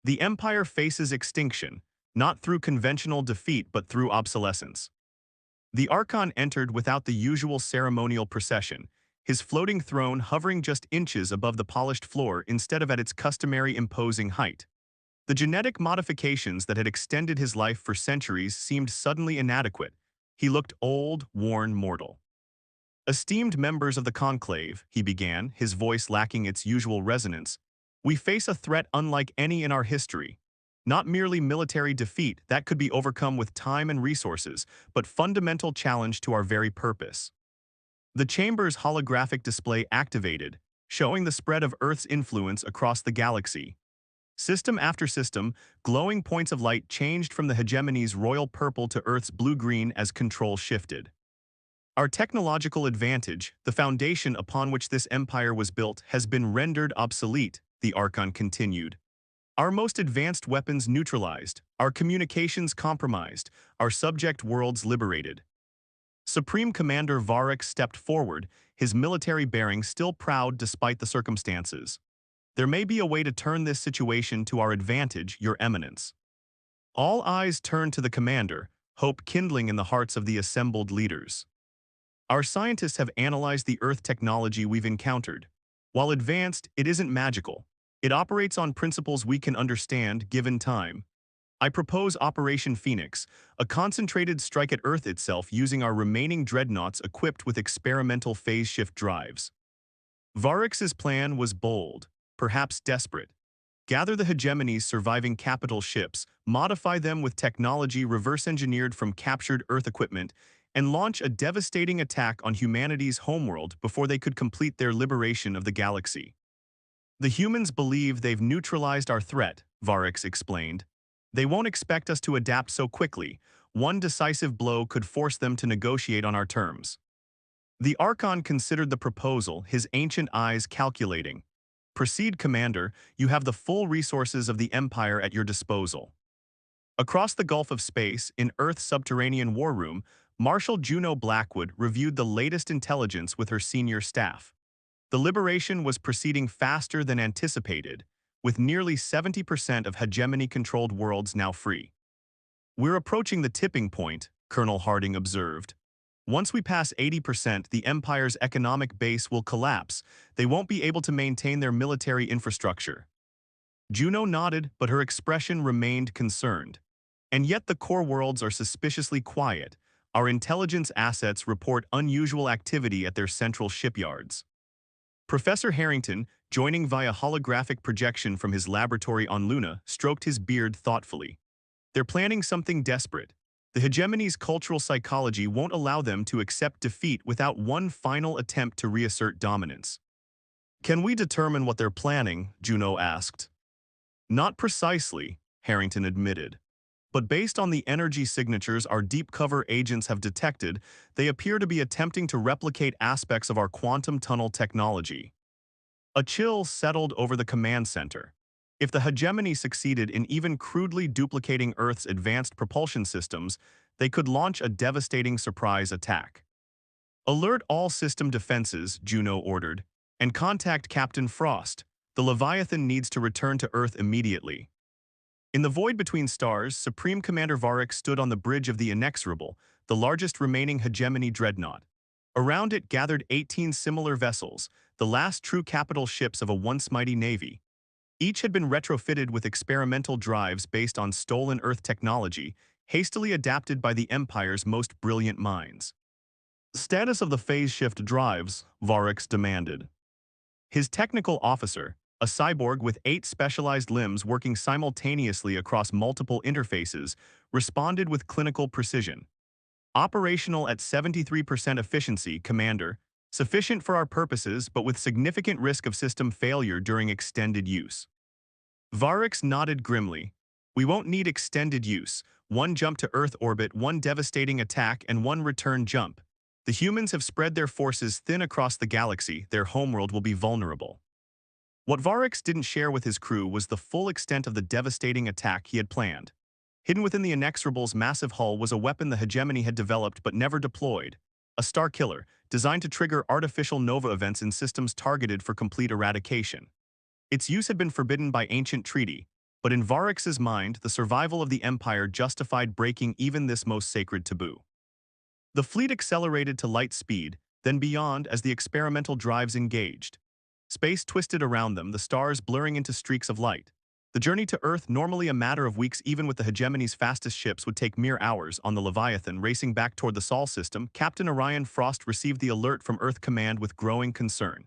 The Empire faces extinction, not through conventional defeat but through obsolescence. The Archon entered without the usual ceremonial procession, his floating throne hovering just inches above the polished floor instead of at its customary imposing height. The genetic modifications that had extended his life for centuries seemed suddenly inadequate. He looked old, worn, mortal. "Esteemed members of the conclave," he began, his voice lacking its usual resonance, "we face a threat unlike any in our history. Not merely military defeat that could be overcome with time and resources, but fundamental challenge to our very purpose." The chamber's holographic display activated, showing the spread of Earth's influence across the galaxy. System after system, glowing points of light changed from the hegemony's royal purple to Earth's blue-green as control shifted. "Our technological advantage, the foundation upon which this empire was built, has been rendered obsolete," the Archon continued. "Our most advanced weapons neutralized, our communications compromised, our subject worlds liberated." Supreme Commander Varix stepped forward, his military bearing still proud despite the circumstances. "There may be a way to turn this situation to our advantage, Your Eminence." All eyes turned to the commander, hope kindling in the hearts of the assembled leaders. "Our scientists have analyzed the Earth technology we've encountered. While advanced, it isn't magical. It operates on principles we can understand given time. I propose Operation Phoenix, a concentrated strike at Earth itself using our remaining dreadnoughts equipped with experimental phase-shift drives." Varix's plan was bold, perhaps desperate. Gather the hegemony's surviving capital ships, modify them with technology reverse-engineered from captured Earth equipment, and launch a devastating attack on humanity's homeworld before they could complete their liberation of the galaxy. The humans believe they've neutralized our threat, Varix explained. They won't expect us to adapt so quickly. One decisive blow could force them to negotiate on our terms. The Archon considered the proposal, his ancient eyes calculating. Proceed, Commander. You have the full resources of the Empire at your disposal. Across the Gulf of Space, in Earth's subterranean war room, Marshal Juno Blackwood reviewed the latest intelligence with her senior staff. The liberation was proceeding faster than anticipated, with nearly 70% of hegemony-controlled worlds now free. We're approaching the tipping point, Colonel Harding observed. Once we pass 80%, the Empire's economic base will collapse. They won't be able to maintain their military infrastructure. Juno nodded, but her expression remained concerned. And yet the core worlds are suspiciously quiet. Our intelligence assets report unusual activity at their central shipyards. Professor Harrington, joining via holographic projection from his laboratory on Luna, stroked his beard thoughtfully. They're planning something desperate. The hegemony's cultural psychology won't allow them to accept defeat without one final attempt to reassert dominance. Can we determine what they're planning? Juno asked. Not precisely, Harrington admitted. But based on the energy signatures our deep cover agents have detected, they appear to be attempting to replicate aspects of our quantum tunnel technology. A chill settled over the command center. If the hegemony succeeded in even crudely duplicating Earth's advanced propulsion systems, they could launch a devastating surprise attack. Alert all system defenses, Juno ordered, and contact Captain Frost. The Leviathan needs to return to Earth immediately. In the void between stars, Supreme Commander Varric stood on the bridge of the Inexorable, the largest remaining hegemony dreadnought. Around it gathered 18 similar vessels, the last true capital ships of a once mighty navy. Each had been retrofitted with experimental drives based on stolen Earth technology, hastily adapted by the Empire's most brilliant minds. Status of the phase shift drives, Varix demanded. His technical officer, a cyborg with 8 specialized limbs working simultaneously across multiple interfaces, responded with clinical precision. Operational at 73% efficiency, Commander, sufficient for our purposes but with significant risk of system failure during extended use. Varix nodded grimly. We won't need extended use. One jump to Earth orbit, one devastating attack, and one return jump. The humans have spread their forces thin across the galaxy. Their homeworld will be vulnerable. What Varix didn't share with his crew was the full extent of the devastating attack he had planned. Hidden within the Inexorable's massive hull was a weapon the hegemony had developed but never deployed. A star killer, designed to trigger artificial nova events in systems targeted for complete eradication. Its use had been forbidden by ancient treaty, but in Varix's mind, the survival of the Empire justified breaking even this most sacred taboo. The fleet accelerated to light speed, then beyond as the experimental drives engaged. Space twisted around them, the stars blurring into streaks of light. The journey to Earth, normally a matter of weeks even with the hegemony's fastest ships, would take mere hours. On the Leviathan, racing back toward the Sol system, Captain Orion Frost received the alert from Earth Command with growing concern.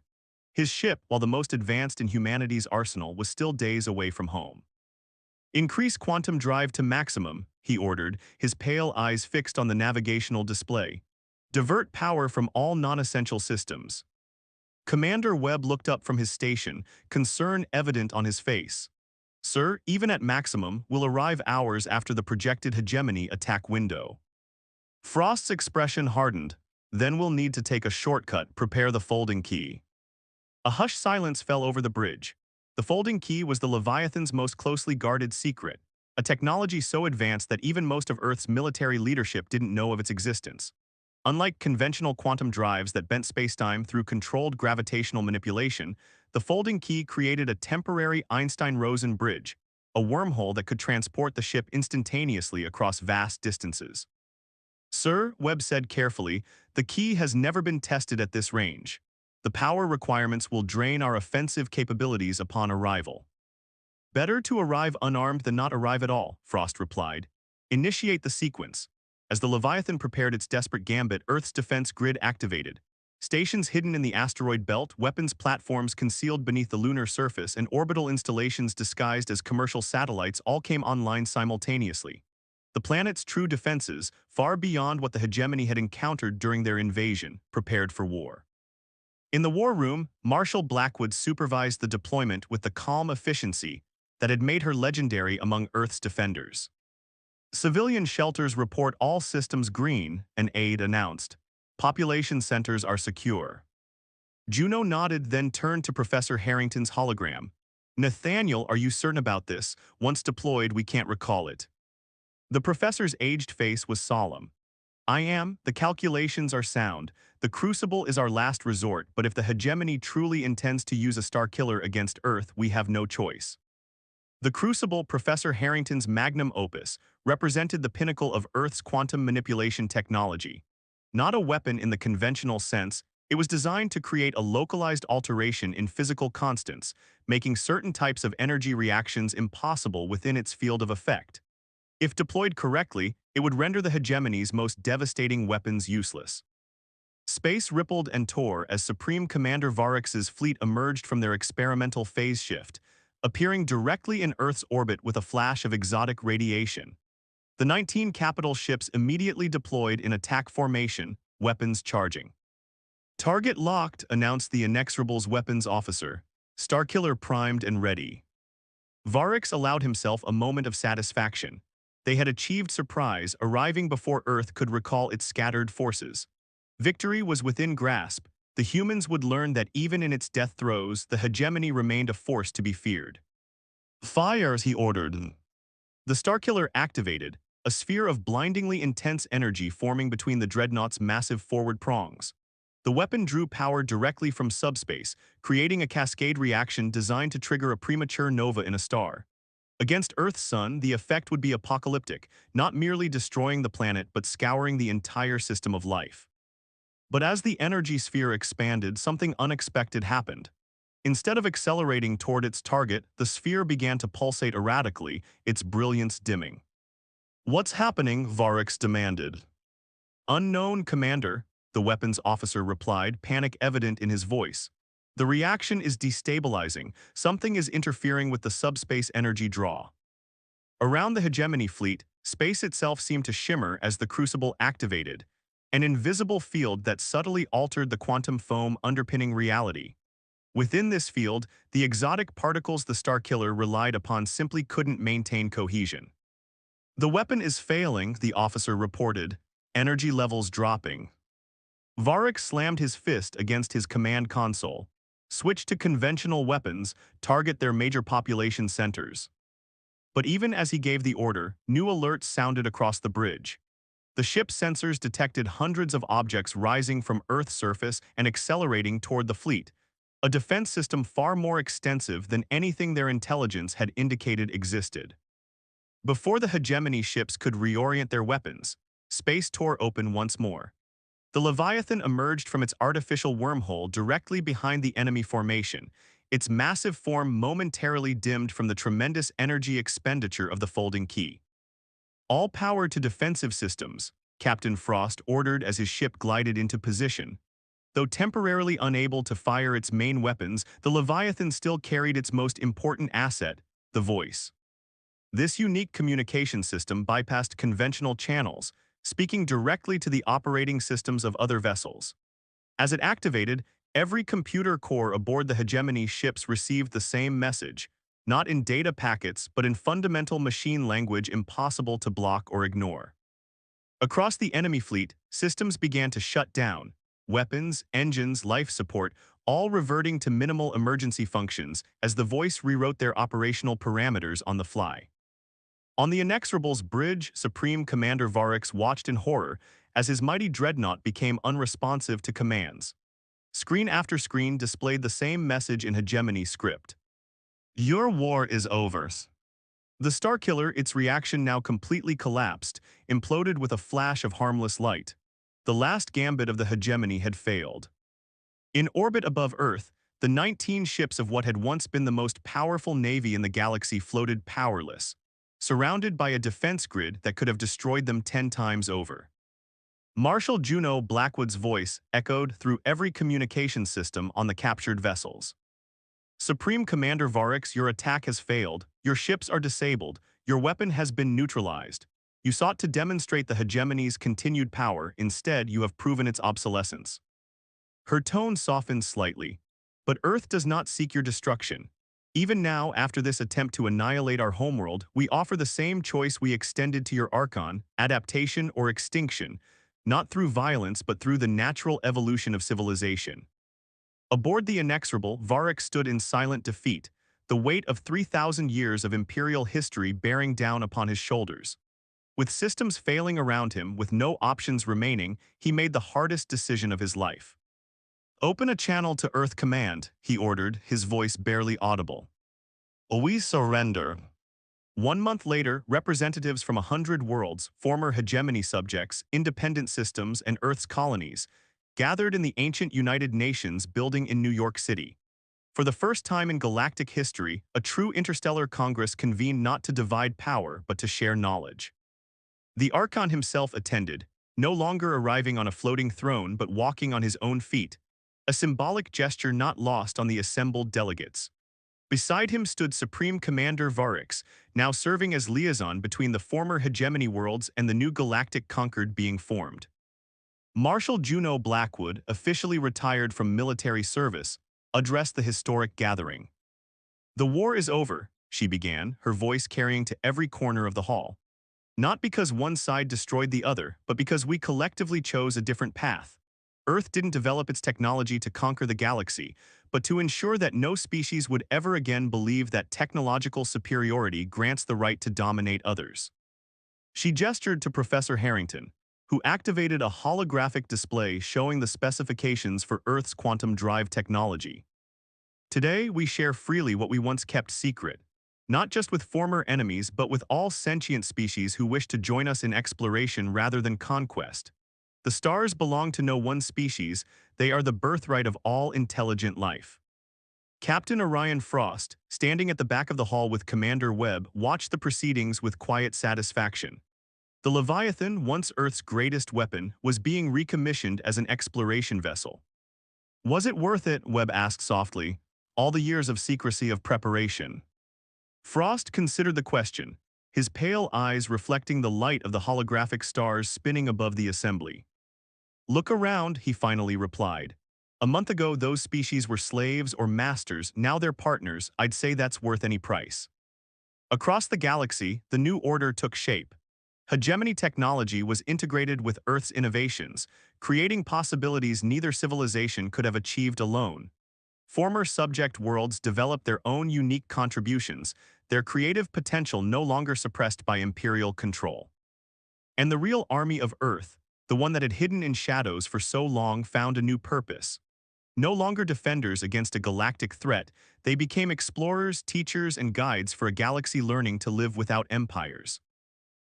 His ship, while the most advanced in humanity's arsenal, was still days away from home. Increase quantum drive to maximum, he ordered, his pale eyes fixed on the navigational display. Divert power from all non-essential systems. Commander Webb looked up from his station, concern evident on his face. Sir, even at maximum, we'll arrive hours after the projected hegemony attack window. Frost's expression hardened. Then we'll need to take a shortcut, prepare the folding key. A hushed silence fell over the bridge. The folding key was the Leviathan's most closely guarded secret, a technology so advanced that even most of Earth's military leadership didn't know of its existence. Unlike conventional quantum drives that bent spacetime through controlled gravitational manipulation, the folding key created a temporary Einstein-Rosen bridge, a wormhole that could transport the ship instantaneously across vast distances. Sir, Webb said carefully, the key has never been tested at this range. The power requirements will drain our offensive capabilities upon arrival. Better to arrive unarmed than not arrive at all, Frost replied. Initiate the sequence. As the Leviathan prepared its desperate gambit, Earth's defense grid activated. Stations hidden in the asteroid belt, weapons platforms concealed beneath the lunar surface, and orbital installations disguised as commercial satellites all came online simultaneously. The planet's true defenses, far beyond what the hegemony had encountered during their invasion, prepared for war. In the war room, Marshal Blackwood supervised the deployment with the calm efficiency that had made her legendary among Earth's defenders. Civilian shelters report all systems green, an aide announced. Population centers are secure. Juno nodded, then turned to Professor Harrington's hologram. Nathaniel, are you certain about this? Once deployed, we can't recall it. The professor's aged face was solemn. I am. The calculations are sound. The Crucible is our last resort, but if the hegemony truly intends to use a Starkiller against Earth, we have no choice. The Crucible, Professor Harrington's magnum opus, represented the pinnacle of Earth's quantum manipulation technology. Not a weapon in the conventional sense, it was designed to create a localized alteration in physical constants, making certain types of energy reactions impossible within its field of effect. If deployed correctly, it would render the hegemony's most devastating weapons useless. Space rippled and tore as Supreme Commander Varrix's fleet emerged from their experimental phase shift, appearing directly in Earth's orbit with a flash of exotic radiation. The 19 capital ships immediately deployed in attack formation, weapons charging. Target locked, announced the Inexorable's weapons officer. Starkiller primed and ready. Varrix allowed himself a moment of satisfaction. They had achieved surprise, arriving before Earth could recall its scattered forces. Victory was within grasp. The humans would learn that even in its death throes, the hegemony remained a force to be feared. Fires, he ordered. The Starkiller activated, a sphere of blindingly intense energy forming between the dreadnought's massive forward prongs. The weapon drew power directly from subspace, creating a cascade reaction designed to trigger a premature nova in a star. Against Earth's sun, the effect would be apocalyptic, not merely destroying the planet but scouring the entire system of life. But as the energy sphere expanded, something unexpected happened. Instead of accelerating toward its target, the sphere began to pulsate erratically, its brilliance dimming. What's happening? Varrix demanded. Unknown, Commander, the weapons officer replied, panic evident in his voice. The reaction is destabilizing. Something is interfering with the subspace energy draw. Around the hegemony fleet, space itself seemed to shimmer as the Crucible activated, an invisible field that subtly altered the quantum foam underpinning reality. Within this field, the exotic particles the Starkiller relied upon simply couldn't maintain cohesion. The weapon is failing, the officer reported, energy levels dropping. Varrix slammed his fist against his command console. Switch to conventional weapons, target their major population centers. But even as he gave the order, new alerts sounded across the bridge. The ship's sensors detected hundreds of objects rising from Earth's surface and accelerating toward the fleet, a defense system far more extensive than anything their intelligence had indicated existed. Before the hegemony ships could reorient their weapons, space tore open once more. The Leviathan emerged from its artificial wormhole directly behind the enemy formation, its massive form momentarily dimmed from the tremendous energy expenditure of the folding key. All power to defensive systems, Captain Frost ordered as his ship glided into position. Though temporarily unable to fire its main weapons, the Leviathan still carried its most important asset, the voice. This unique communication system bypassed conventional channels, speaking directly to the operating systems of other vessels. As it activated, every computer core aboard the hegemony ships received the same message, not in data packets but in fundamental machine language impossible to block or ignore. Across the enemy fleet, systems began to shut down, weapons, engines, life support, all reverting to minimal emergency functions as the voice rewrote their operational parameters on the fly. On the Inexorable's bridge, Supreme Commander Varrix watched in horror as his mighty dreadnought became unresponsive to commands. Screen after screen displayed the same message in hegemony script. Your war is over. The Starkiller, its reaction now completely collapsed, imploded with a flash of harmless light. The last gambit of the hegemony had failed. In orbit above Earth, the 19 ships of what had once been the most powerful navy in the galaxy floated powerless, surrounded by a defense grid that could have destroyed them 10 times over. Marshal Juno Blackwood's voice echoed through every communication system on the captured vessels. Supreme Commander Varrix, your attack has failed, your ships are disabled, your weapon has been neutralized. You sought to demonstrate the hegemony's continued power, instead you have proven its obsolescence. Her tone softened slightly. But Earth does not seek your destruction. Even now, after this attempt to annihilate our homeworld, we offer the same choice we extended to your Archon, adaptation or extinction, not through violence but through the natural evolution of civilization. Aboard the inexorable, Varric stood in silent defeat, the weight of 3,000 years of imperial history bearing down upon his shoulders. With systems failing around him, with no options remaining, he made the hardest decision of his life. "Open a channel to Earth Command," he ordered, his voice barely audible. "We surrender." 1 month later, representatives from 100 worlds, former hegemony subjects, independent systems, and Earth's colonies, gathered in the ancient United Nations building in New York City. For the first time in galactic history, a true interstellar congress convened not to divide power but to share knowledge. The Archon himself attended, no longer arriving on a floating throne but walking on his own feet, a symbolic gesture not lost on the assembled delegates. Beside him stood Supreme Commander Varix, now serving as liaison between the former hegemony worlds and the new galactic conquered being formed. Marshal Juno Blackwood, officially retired from military service, addressed the historic gathering. "The war is over," she began, her voice carrying to every corner of the hall. "Not because one side destroyed the other, but because we collectively chose a different path. Earth didn't develop its technology to conquer the galaxy, but to ensure that no species would ever again believe that technological superiority grants the right to dominate others." She gestured to Professor Harrington, who activated a holographic display showing the specifications for Earth's quantum drive technology. "Today, we share freely what we once kept secret, not just with former enemies but with all sentient species who wish to join us in exploration rather than conquest. The stars belong to no one species, they are the birthright of all intelligent life." Captain Orion Frost, standing at the back of the hall with Commander Webb, watched the proceedings with quiet satisfaction. The Leviathan, once Earth's greatest weapon, was being recommissioned as an exploration vessel. "Was it worth it?" Webb asked softly. "All the years of secrecy of preparation?" Frost considered the question, his pale eyes reflecting the light of the holographic stars spinning above the assembly. "Look around," he finally replied. "A month ago those species were slaves or masters, now they're partners. I'd say that's worth any price." Across the galaxy, the new order took shape. Hegemony technology was integrated with Earth's innovations, creating possibilities neither civilization could have achieved alone. Former subject worlds developed their own unique contributions, their creative potential no longer suppressed by imperial control. And the real army of Earth, the one that had hidden in shadows for so long, found a new purpose. No longer defenders against a galactic threat, they became explorers, teachers, and guides for a galaxy learning to live without empires.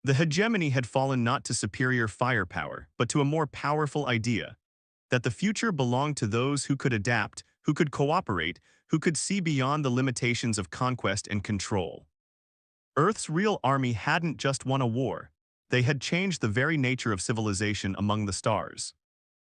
The hegemony had fallen not to superior firepower, but to a more powerful idea, that the future belonged to those who could adapt, who could cooperate, who could see beyond the limitations of conquest and control. Earth's real army hadn't just won a war, they had changed the very nature of civilization among the stars.